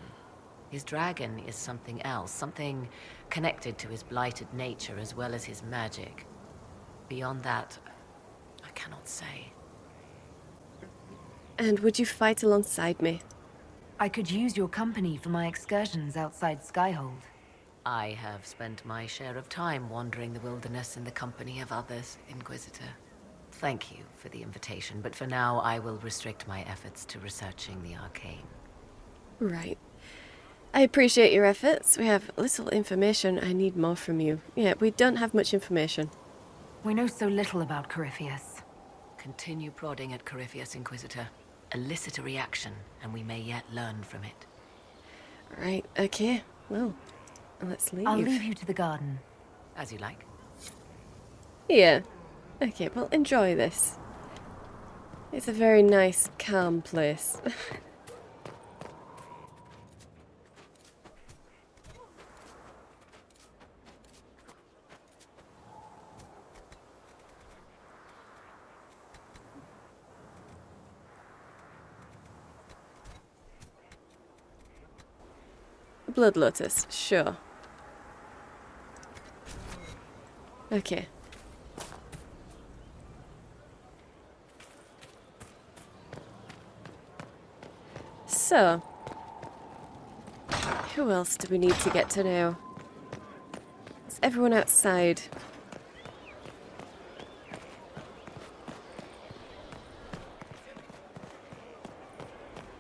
His dragon is something else, something connected to his blighted nature as well as his magic. Beyond that, I cannot say. And would you fight alongside me? I could use your company for my excursions outside Skyhold. I have spent my share of time wandering the wilderness in the company of others, Inquisitor. Thank you for the invitation, but for now I will restrict my efforts to researching the arcane. Right. I appreciate your efforts. We have little information. I need more from you. Yeah, we don't have much information. We know so little about Corypheus. Continue prodding at Corypheus, Inquisitor. Elicit a reaction, and we may yet learn from it. Right, okay. Well, let's leave. I'll leave you to the garden. As you like. Yeah. Okay, well, enjoy this. It's a very nice, calm place. blood lotus. Sure. Okay. So, who else do we need to get to know? Is everyone outside?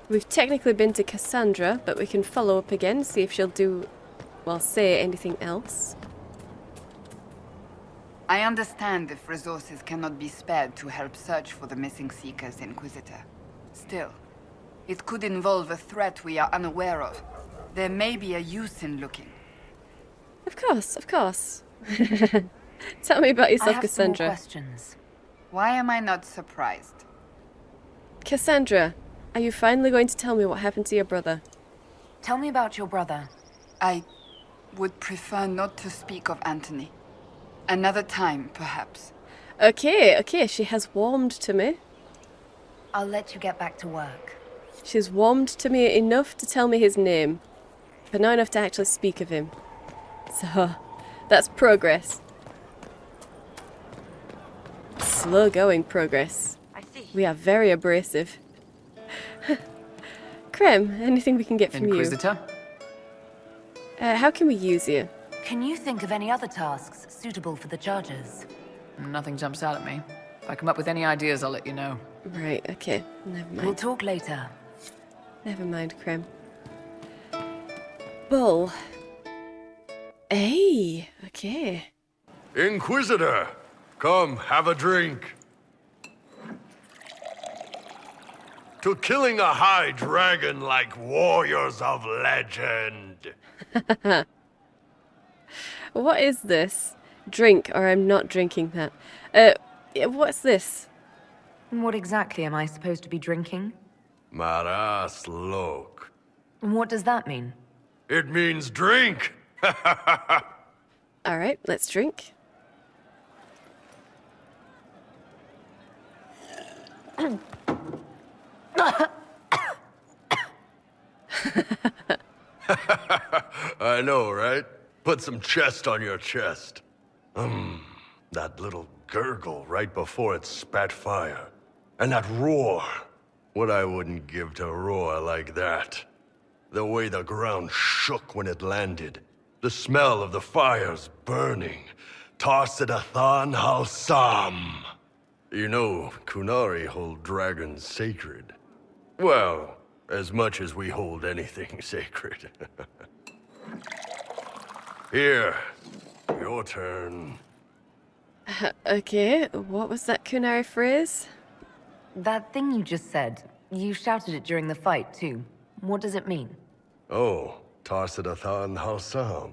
We've technically been to Cassandra, but we can follow up again, see if she'll do, well, say anything else. I understand if resources cannot be spared to help search for the missing Seekers, Inquisitor. Still, it could involve a threat we are unaware of. There may be a use in looking. Of course, of course. Tell me about yourself, Cassandra. I have some more questions. Why am I not surprised? Cassandra, are you finally going to tell me what happened to your brother? Tell me about your brother. I would prefer not to speak of Anthony. Another time, perhaps. Okay, okay, she has warmed to me. I'll let you get back to work. She's warmed to me enough to tell me his name, but not enough to actually speak of him. So, that's progress. Slow going progress. I see. We are very abrasive. Krem, anything we can get from Inquisitor? you? How can we use you? Can you think of any other tasks suitable for the charges? Nothing jumps out at me. If I come up with any ideas, I'll let you know. Right, okay. Never mind. We'll talk later. Never mind, Krem. Bull. Hey, okay. Inquisitor, come have a drink. To killing a high dragon like warriors of legend. What is this? Drink, or I'm not drinking that. What's this? What exactly am I supposed to be drinking? Maras lok. What does that mean? It means drink. Alright, let's drink. I know, right? Put some chest on your chest. That little gurgle right before it spat fire. And that roar. What I wouldn't give to roar like that. The way the ground shook when it landed. The smell of the fires burning. Tarsidathan Halsam. You know, Kunari hold dragons sacred. Well, as much as we hold anything sacred. Here, your turn. Okay, what was that Kunari phrase? That thing you just said, you shouted it during the fight, too. What does it mean? Oh, Tarsidathan Halsam.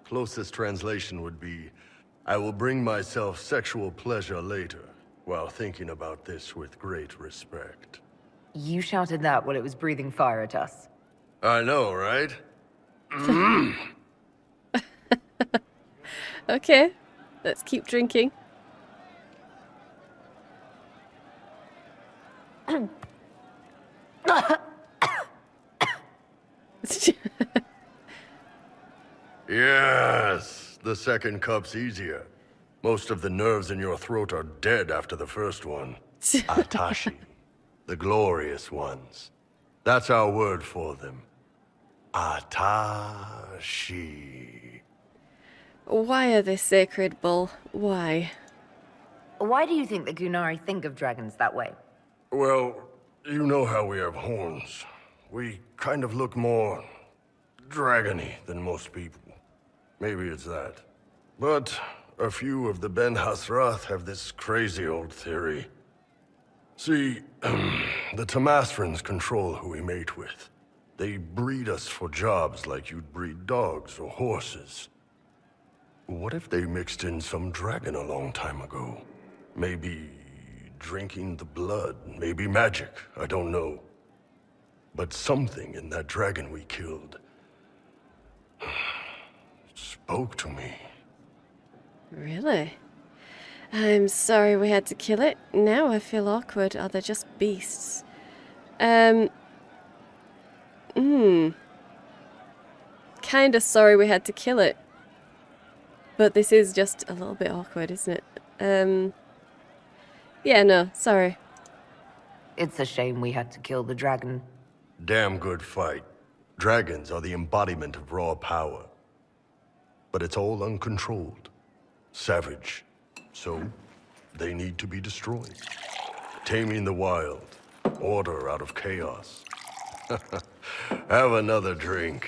Closest translation would be, I will bring myself sexual pleasure later, while thinking about this with great respect. You shouted that while it was breathing fire at us. I know, right? Okay, let's keep drinking. Yes, the second cup's easier. Most of the nerves in your throat are dead after the first one. Atashi, the glorious ones. That's our word for them. Atashi. Why are they sacred, Bull? Why? Why do you think the Gunari think of dragons that way? Well, you know how we have horns. We kind of look more dragony than most people. Maybe it's that. But a few of the Ben Hasrath have this crazy old theory. See, the Tamasrans control who we mate with. They breed us for jobs like you'd breed dogs or horses. What if they mixed in some dragon a long time ago? Maybe drinking the blood, maybe magic, I don't know. But something in that dragon we killed spoke to me. Really? I'm sorry we had to kill it. Now I feel awkward. Are they just beasts? kind of sorry we had to kill it. But this is just a little bit awkward, isn't it? Yeah, no, sorry. It's a shame we had to kill the dragon. Damn good fight. Dragons are the embodiment of raw power. But it's all uncontrolled. Savage. So, they need to be destroyed. Taming the wild. Order out of chaos. Have another drink.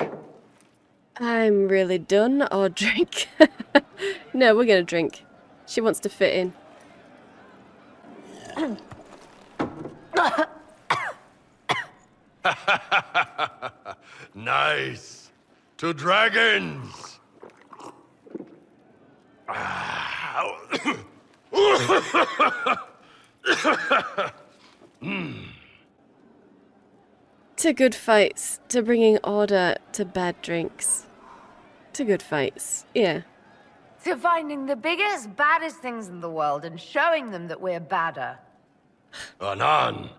I'm really done, or drink. No, we're gonna drink. She wants to fit in. Nice. To dragons. To good fights, to bringing order to bad drinks. To good fights, yeah. To finding the biggest, baddest things in the world and showing them that we're badder. Anan.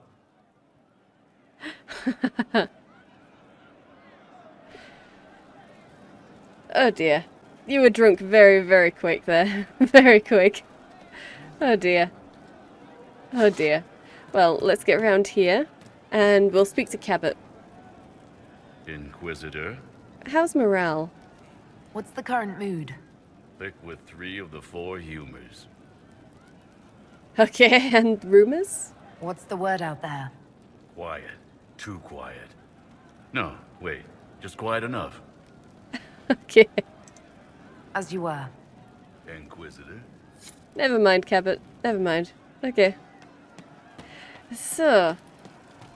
Oh dear. You were drunk very, very quick there. Very quick. Oh dear. Oh dear. Well, let's get around here, and we'll speak to Cabot. Inquisitor, How's morale? What's the current mood? thick with 3 of the 4 humors. Okay, and rumors? What's the word out there? Quiet. Too quiet. No, wait. Just quiet enough. Okay. As you were. Inquisitor? Never mind, Cabot. Never mind. Okay. So,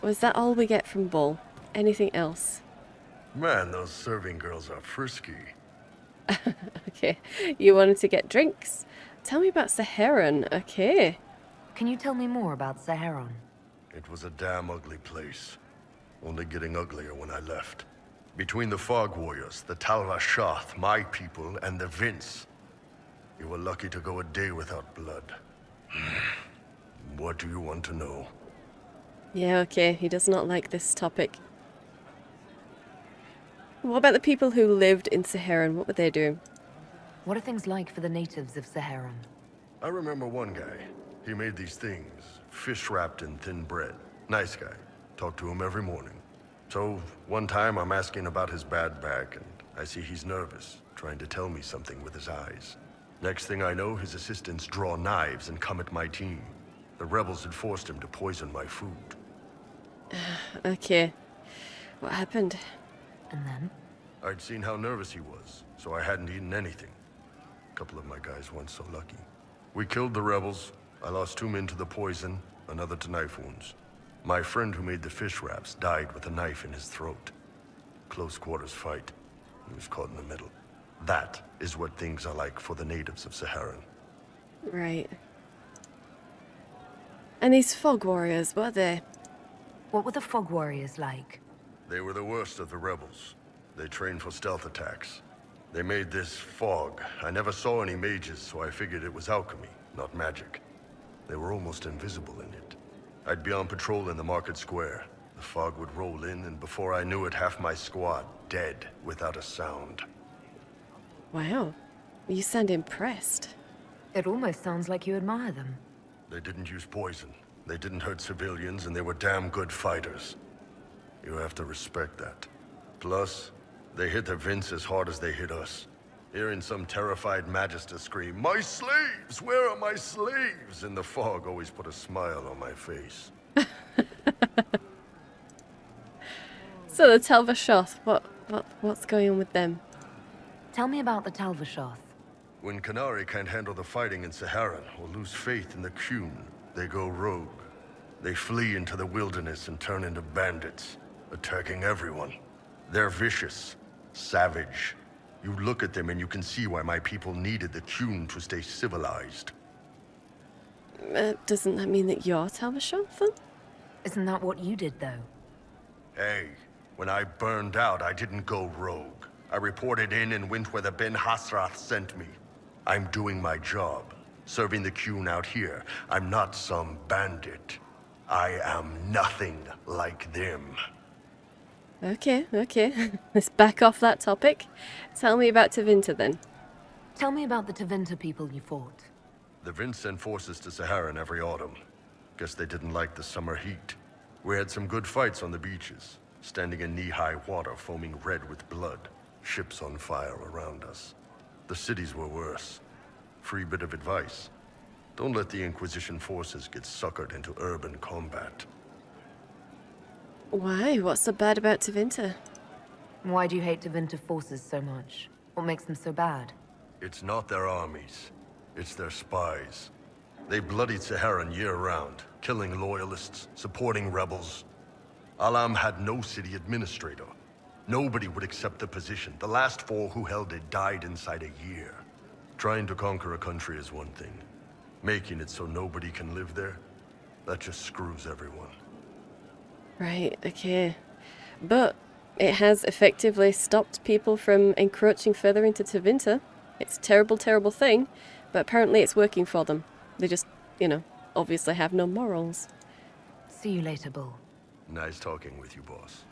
was that all we get from Bull? Anything else? Man, those serving girls are frisky. Okay. You wanted to get drinks? Tell me about Saharan. Okay. Can you tell me more about Saharan? It was a damn ugly place. Only getting uglier when I left. Between the Fog Warriors, the Talvashath, my people, and the Vince. You were lucky to go a day without blood. What do you want to know? Yeah, okay. He does not like this topic. What about the people who lived in Saharan? What were they doing? What are things like for the natives of Saharan? I remember one guy. He made these things, fish wrapped in thin bread. Nice guy. Talked to him every morning. So, one time I'm asking about his bad back, and I see he's nervous, trying to tell me something with his eyes. Next thing I know, his assistants draw knives and come at my team. The rebels had forced him to poison my food. Okay. What happened? And then? I'd seen how nervous he was, so I hadn't eaten anything. A couple of my guys weren't so lucky. We killed the rebels. I lost 2 men to the poison, another to knife wounds. My friend who made the fish wraps died with a knife in his throat. Close quarters fight. He was caught in the middle. That is what things are like for the natives of Saharan. Right. And these fog warriors, what are they? What were the Fog Warriors like? They were the worst of the rebels. They trained for stealth attacks. They made this fog. I never saw any mages, so I figured it was alchemy, not magic. They were almost invisible in it. I'd be on patrol in the market square. The fog would roll in, and before I knew it, half my squad dead without a sound. Wow. You sound impressed. It almost sounds like you admire them. They didn't use poison. They didn't hurt civilians, and they were damn good fighters. You have to respect that. Plus, they hit the Vince as hard as they hit us. Hearing some terrified Magister scream, "My slaves! Where are my slaves?" in the fog always put a smile on my face. So the Talvashath, what's going on with them? Tell me about the Talvashath. When Canary can't handle the fighting in Saharan or lose faith in the Qun, they go rogue. They flee into the wilderness and turn into bandits, attacking everyone. They're vicious, savage. You look at them and you can see why my people needed the Qun to stay civilized. Doesn't that mean that you're Talvashath then? Isn't that what you did, though? Hey, when I burned out, I didn't go rogue. I reported in and went where the Ben Hasrath sent me. I'm doing my job, serving the Qun out here. I'm not some bandit. I am nothing like them. Okay, okay. Let's back off that topic. Tell me about Tevinter then. Tell me about the Tevinter people you fought. The Vince sent forces to Saharan every autumn. Guess they didn't like the summer heat. We had some good fights on the beaches, standing in knee-high water foaming red with blood, ships on fire around us. The cities were worse. Free bit of advice. Don't let the Inquisition forces get suckered into urban combat. Why? What's so bad about Tevinter? Why do you hate Tevinter forces so much? What makes them so bad? It's not their armies. It's their spies. They bloodied Saharan year-round, killing loyalists, supporting rebels. Alam had no city administrator. Nobody would accept the position. The last 4 who held it died inside a year. Trying to conquer a country is one thing. Making it so nobody can live there, that just screws everyone. Right, okay. But it has effectively stopped people from encroaching further into Tevinter. It's a terrible, terrible thing, but apparently it's working for them. They just, you know, obviously have no morals. See you later, Bull. Nice talking with you, boss.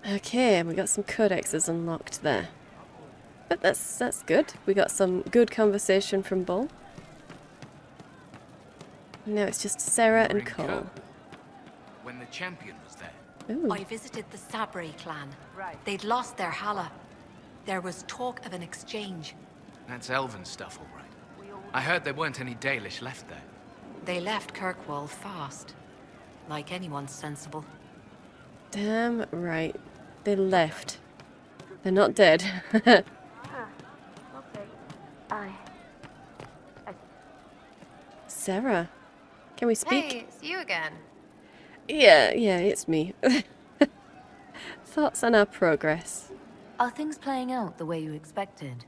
Okay, we got some codexes unlocked there. But that's good. We got some good conversation from Bull. Now it's just Sarah and Cole. When the champion was there. Ooh. I visited the Sabri clan. They'd lost their Hala. There was talk of an exchange. That's Elvhen stuff, all right. I heard there weren't any Dalish left there. They left Kirkwall fast. Like anyone sensible. Damn right. They left. They're not dead. Okay. Sarah, can we speak? Hey, it's you again. Yeah, it's me. Thoughts on our progress? Are things playing out the way you expected?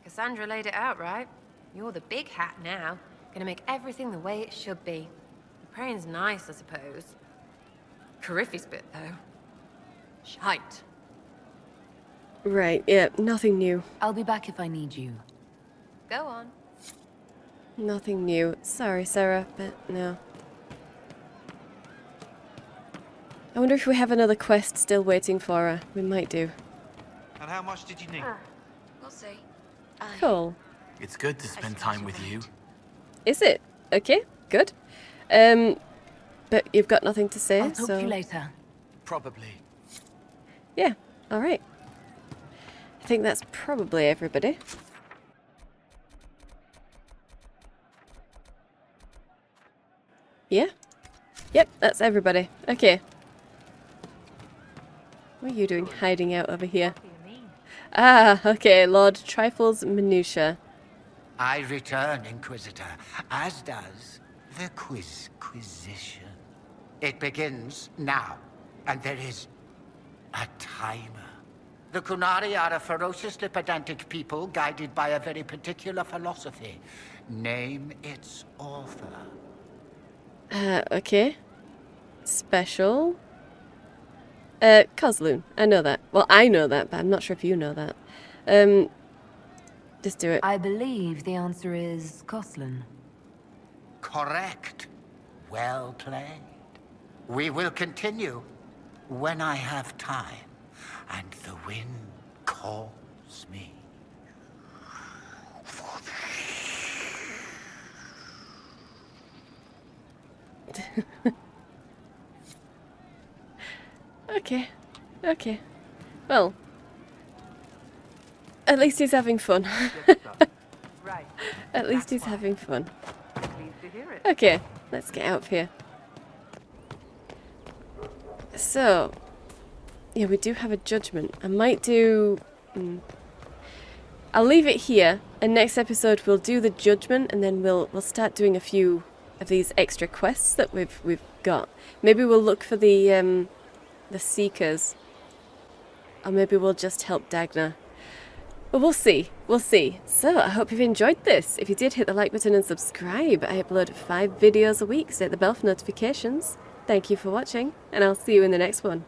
Cassandra laid it out, right? You're the big hat now. Gonna make everything the way it should be. The praying's nice, I suppose. Coryphe's bit, though. Shite. Right, yeah, nothing new. I'll be back if I need you. Go on. Nothing new. Sorry, Sarah, but no. I wonder if we have another quest still waiting for her. We might do. And how much did you need? We'll see. Cool. It's good to spend time with you. Is it? Okay, good. But you've got nothing to say, I'll talk so... to you later. Probably. Yeah, alright. I think that's probably everybody. Yeah? Yep, that's everybody. Okay. What are you doing hiding out over here? Ah, okay, Lord Trifle's Minutia. I return, Inquisitor, as does the Quizquisition. It begins now, and there is a timer. The Kunari are a ferociously pedantic people guided by a very particular philosophy. Name its author. Okay. Special. Kozloon. I know that. Well, I know that, but I'm not sure if you know that. Just do it. I believe the answer is Koslin. Correct. Well played. We will continue when I have time and the wind calls me. Okay. Well, at least he's having fun. At least he's having fun. Okay, let's get out of here. So, yeah, we do have a judgment. I might do... I'll leave it here, and next episode we'll do the judgment, and then we'll start doing a few of these extra quests that we've got. Maybe we'll look for the Seekers. Or maybe we'll just help Dagna. But we'll see. So, I hope you've enjoyed this. If you did, hit the like button and subscribe. I upload 5 videos a week, so hit the bell for notifications. Thank you for watching, and I'll see you in the next one.